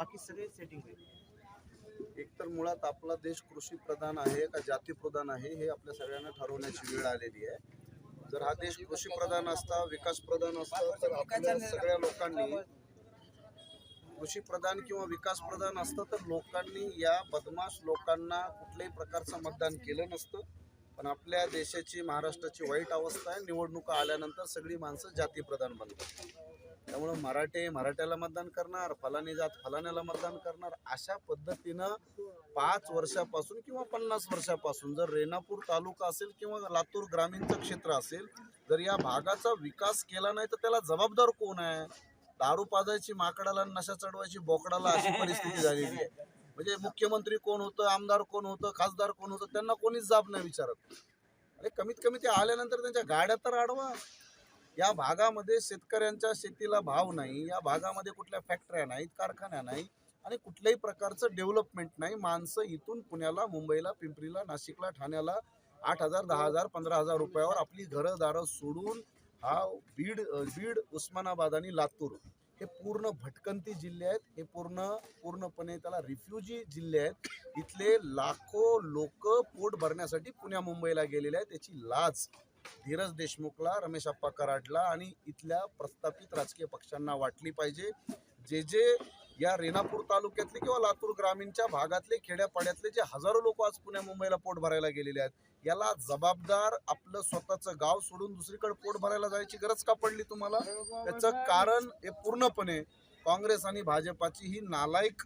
बाकी सगळे सेटिंग होईल. एकतर मुळात आपला देश कृषी प्रधान आहे का जाती प्रधान आहे हे आपल्या सगळ्यांना ठरवण्याची वेळ आलेली आहे. जर हा देश कृषी प्रधान असता, विकास प्रधान असता, तर आपल्या सगळ्या लोकांनी कृषी प्रधान किंवा विकास प्रधान असतं तर लोकांनी या बदमाश लोकांना कुठल्याही प्रकारचं मतदान केलं नसतं. पण आपल्या देशाची, महाराष्ट्राची वाईट अवस्था आहे. निवडणुका आल्यानंतर सगळी माणसं जातीप्रधान बनतात. त्यामुळं मराठे मराठ्याला मतदान करणार, फलानी जात फलाण्याला मतदान करणार, अशा पद्धतीनं 5 वर्षापासून किंवा 50 वर्षापासून जर रेणापूर तालुका असेल किंवा लातूर ग्रामीणचं क्षेत्र असेल, जर या भागाचा विकास केला नाही तर त्याला जबाबदार कोण आहे? दारू पाजायची माकडाला, नशा चढवायची बोकडाला, अशी परिस्थिती झालेली आहे. म्हणजे मुख्यमंत्री कोण होतं, आमदार कोण होतं, खासदार कोण होतं, त्यांना कोणीच जाब नाही विचारत. अरे कमीत कमी ते आल्यानंतर त्यांच्या गाड्या तर अडवा. या भागामध्ये शेतकऱ्यांच्या शेतीला भाव नाही, या भागामध्ये कुठल्या फॅक्टऱ्या नाहीत, कारखान्या नाही आणि कुठल्याही प्रकारचं डेव्हलपमेंट नाही. माणसं इथून पुण्याला, मुंबईला, पिंपरीला, नाशिकला, ठाण्याला 8,000, 10,000, 15,000 रुपयावर आपली घरं दारं सोडून हा बीड, उस्मानाबाद आणि लातूर हे पूर्ण भटकंती जिल्हे आहेत. हे पूर्णपणे त्याला रिफ्युजी जिल्हे आहेत. इथले लाखो लोक पोट भरण्यासाठी पुण्या मुंबईला गेलेले आहेत. त्याची लाज धीरज देशमुखला, रमेश अप्पा कराडला आणि इथल्या प्रस्थापित राजकीय पक्षांना वाटली पाहिजे. जे या रेणापूर तालुक्यातले किंवा लातूर ग्रामीणच्या भागातले, खेड्यापाड्यातले जे हजारो लोक आज पुण्या मुंबईला पोट भरायला गेलेले आहेत, याला जबाबदार आपलं स्वतःचं गाव सोडून दुसरीकडे पोट भरायला जायची गरज का पडली तुम्हाला? त्याचं कारण हे पूर्णपणे काँग्रेस आणि भाजपाची ही नालायक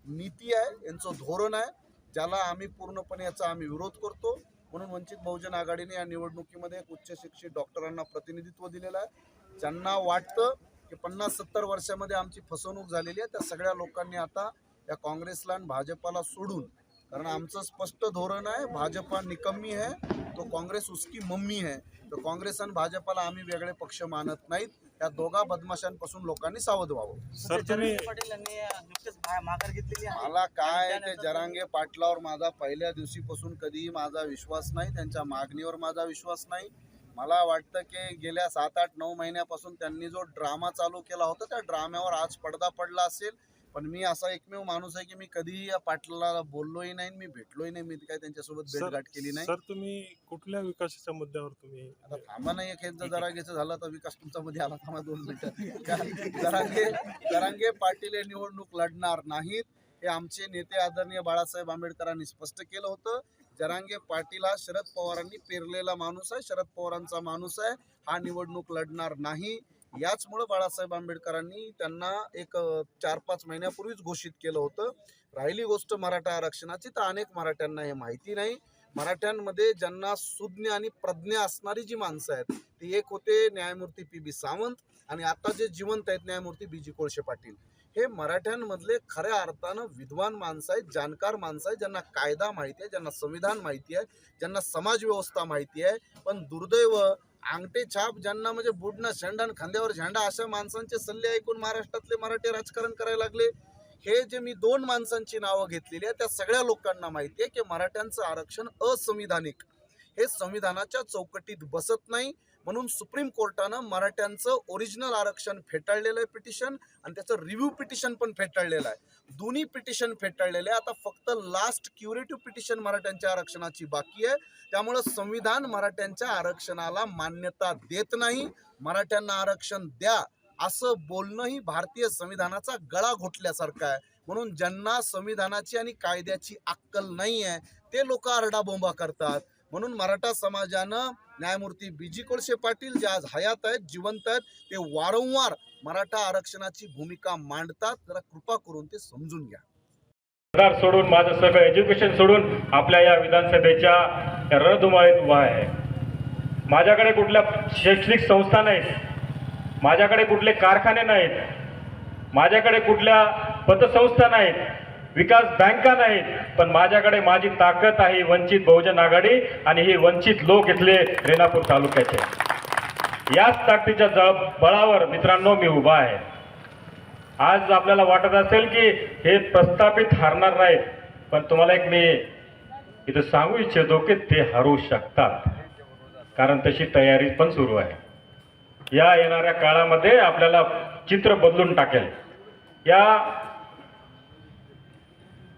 नीती आहे, यांचं धोरण आहे, ज्याला आम्ही पूर्णपणे याचा आम्ही विरोध करतो. म्हणून वंचित बहुजन आघाडीने या निवडणुकीमध्ये उच्च शिक्षित डॉक्टरांना प्रतिनिधित्व दिलेलं आहे. ज्यांना वाटतं की 50-70 वर्षामध्ये आमची फसवणूक झालेली आहे, त्या सगळ्या लोकांनी आता या काँग्रेसला आणि भाजपाला सोडून, कारण आमचं स्पष्ट धोरण आहे, भाजपा निकम्मी है तो काँग्रेस उसकी मम्मी है. तर काँग्रेस आणि भाजपाला आम्ही वेगळे पक्ष मानत नाहीत. या दोघा बदमाशांपासून लोकांनी सावध व्हावं. सर, जरांगे पाटील यांनी नुकतेच माघार घेतलेली आहे. मला काय ते जरांगे पाटलावर माझा पहिल्या दिवशीपासून कधीही माझा विश्वास नाही, त्यांच्या मागणीवर माझा विश्वास नाही. मला वाटतं की गेल्या 7-8-9 महिन्यापासून त्यांनी जो ड्रामा चालू केला होता त्या ड्राम्यावर आज पडदा पडला असेल. पण मी असा एकमेव माणूस आहे की मी कधीही या पाटलाला बोललोही नाही, मी भेटलोही नाही, मी काय त्यांच्यासोबत भेटगाठ केली नाही. सर, तुम्ही कुठल्या विकासाच्या मुद्द्यावर तुम्ही आता थांबा नाही, एक जरांगेचं झालं तर विकास तुमच्या मध्ये आला. थांबा 2 मिनिटं. जरांगे पाटील हे निवडणूक लढणार नाहीत, हे आमचे नेते आदरणीय बाळासाहेब आंबेडकरांनी स्पष्ट केलं होतं. जरांगे पाटील हा शरद पवारांनी पेरलेला माणूस आहे, शरद पवारांचा माणूस आहे, हा निवडणूक लढणार नाही. याचमुळे बाळासाहेब आंबेडकरांनी त्यांना एक 4-5 महिन्यापूर्वीच घोषित केलं होतं. राहिली गोष्ट मराठा आरक्षणाची, तर अनेक मराठ्यांना हे माहिती नाही. मराठ्यांमध्ये ज्यांना सुज्ञ आणि प्रज्ञा असणारी जी माणसं आहेत ती एक होते न्यायमूर्ती पी.बी. सावंत आणि आता जे जिवंत आहेत न्यायमूर्ती बी.जी. कोळसे पाटील. हे मराठ्यांमधले खऱ्या अर्थानं विद्वान माणसं आहेत, जाणकार माणसं आहेत, ज्यांना कायदा माहिती आहे, ज्यांना संविधान माहिती आहे, ज्यांना समाज व्यवस्था माहिती आहे. पण दुर्दैव अंगठे छाप ज्यांना म्हणजे बुडणं शेंडण खांद्यावर झेंडा अशा माणसांचे सल्ले ऐकून महाराष्ट्रातले मराठी राजकारण करायला लागले. हे जे मी 2 माणसांची नावं घेतलेली आहे त्या सगळ्या लोकांना माहिती आहे की मराठ्यांचं आरक्षण असंविधानिक, हे संविधानाच्या चौकटीत बसत नाही. म्हणून सुप्रीम कोर्टानं मराठ्यांचं ओरिजिनल आरक्षण फेटाळलेलं आहे पिटिशन, आणि त्याचं रिव्ह्यू पिटिशन पण फेटाळलेलं आहे. दोन्ही पिटिशन फेटाळलेले आहे. आता फक्त लास्ट क्युरेटिव्ह पिटिशन मराठ्यांच्या आरक्षणाची बाकी आहे. त्यामुळं संविधान मराठ्यांच्या आरक्षणाला मान्यता देत नाही. मराठ्यांना आरक्षण द्या असं बोलणंही भारतीय संविधानाचा गळा घोटल्यासारखं आहे. म्हणून ज्यांना संविधानाची आणि कायद्याची अक्कल नाही आहे ते लोक आरडाबोंबा करतात. म्हणून मराठा समाजानं न्यायमूर्ती बी.जी. कोळसे पाटील जे आज हयात आहेत, जिवंत आहेत, ते वारंवार मराठा आरक्षणाची भूमिका मांडतात. जरा कृपा करून ते समजून घ्या. सोडून माझं सगळं एज्युकेशन सोडून आपल्या या विधानसभेच्या रणधुमाळीत उभा आहे. माझ्याकडे कुठल्या शैक्षणिक संस्था नाहीत, माझ्याकडे कुठले कारखाने नाहीत, माझ्याकडे कुठल्या पतसंस्था नाहीत, विकास बँका नाहीत, पण माझ्याकडे माझी ताकद आहे वंचित बहुजन आघाडी आणि ही वंचित लोक इथले रेणापूर तालुक्याचे. याच ताकदीच्या बळावर मित्रांनो मी उभा आहे. आज आपल्याला वाटत असेल की हे प्रस्थापित हारणार नाहीत, पण तुम्हाला एक मी इथं सांगू इच्छितो की ते हरू शकतात, कारण तशी तयारी पण सुरू आहे. या येणाऱ्या काळामध्ये आपल्याला चित्र बदलून टाकेल. या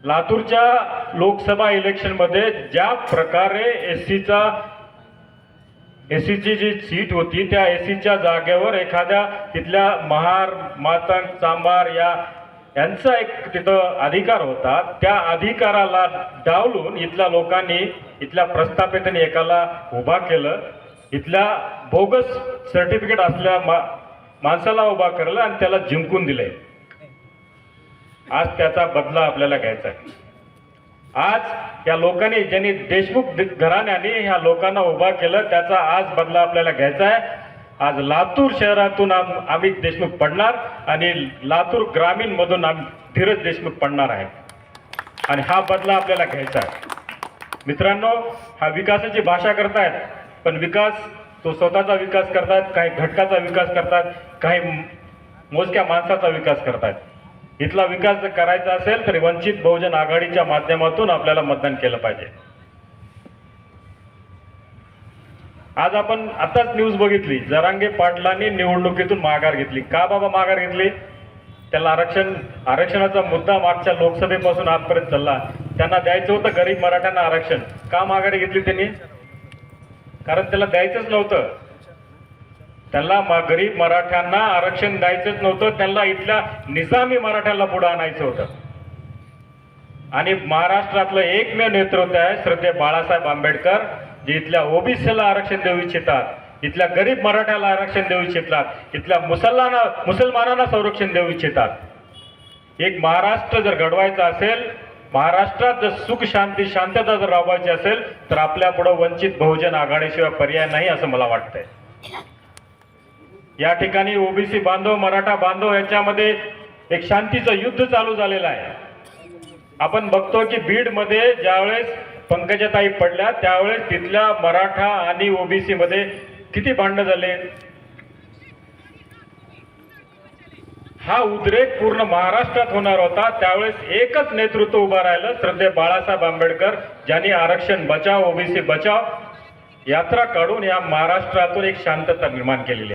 लातूरच्या लोकसभा इलेक्शनमध्ये ज्या प्रकारे एससीची जी सीट होती त्या एससीच्या जागेवर एखाद्या तिथल्या महार मातंग चांभार यांचा एक तिथं अधिकार होता, त्या अधिकाराला डावलून इथल्या लोकांनी इथल्या प्रस्थापितांनी एकाला उभा केलं, इथल्या बोगस सर्टिफिकेट असल्या माणसाला उभा केलं आणि त्याला जिंकून दिले. आज त्याचा बदला आपल्याला घ्यायचा आहे. आज या लोकांनी ज्यांनी देशमुख घराण्याने ह्या लोकांना उभा केलं त्याचा आज बदला आपल्याला घ्यायचा आहे. आज लातूर शहरातून अमित देशमुख पडणार आणि लातूर ग्रामीण मधून धीरज देशमुख पडणार आहे आणि हा बदला आपल्याला घ्यायचा आहे. मित्रांनो, हा विकासाची भाषा करतायत, पण विकास तो स्वतःचा विकास करतात, काही घटकाचा विकास करतात, काही मोजक्या माणसाचा विकास करतात. इथला विकास जर करायचा असेल तर वंचित बहुजन आघाडीच्या माध्यमातून आपल्याला मतदान केलं पाहिजे. आज आपण आताच न्यूज बघितली, जरांगे पाटलांनी निवडणुकीतून माघार घेतली. का बाबा माघार घेतली? त्याला आरक्षणाचा मुद्दा मागच्या लोकसभेपासून आजपर्यंत चालला. त्यांना द्यायचं होतं गरीब मराठ्यांना आरक्षण. का माघार घेतली त्यांनी? कारण त्याला द्यायचंच नव्हतं. त्यांना गरीब मराठ्यांना आरक्षण द्यायचंच नव्हतं. त्यांना इथल्या निजामी मराठ्याला पुढे आणायचं होतं. आणि महाराष्ट्रातलं एकमेव नेतृत्व आहे श्रद्धेय बाळासाहेब आंबेडकर, जे इथल्या ओबीसीला आरक्षण देऊ इच्छितात, इथल्या गरीब मराठ्याला आरक्षण देऊ इच्छितात, इथल्या मुसलमानांना संरक्षण देऊ इच्छितात. एक महाराष्ट्र जर घडवायचा असेल, महाराष्ट्रात जर सुख शांती शांतता जर राबवायची असेल तर आपल्या पुढे वंचित बहुजन आघाडीशिवाय पर्याय नाही असं मला वाटतंय. या ठिकाणी ओबीसी बांधव मराठा बांधव याच्यामध्ये एक शांतीचं युद्ध चालू झालेलं आहे. आपण बघतो की बीडमध्ये ज्यावेळेस पंकजाताई पडल्या त्यावेळेस तिथल्या मराठा आणि ओबीसी मध्ये किती भांडणं झाले. हा उद्रेक पूर्ण महाराष्ट्रात होणार होता. त्यावेळेस एकच नेतृत्व उभं राहिलं, श्रद्धेय बाळासाहेब आंबेडकर, ज्यांनी आरक्षण बचाव ओबीसी बचाव यात्रा काढून या महाराष्ट्रातून एक शांतता निर्माण केलेली आहे.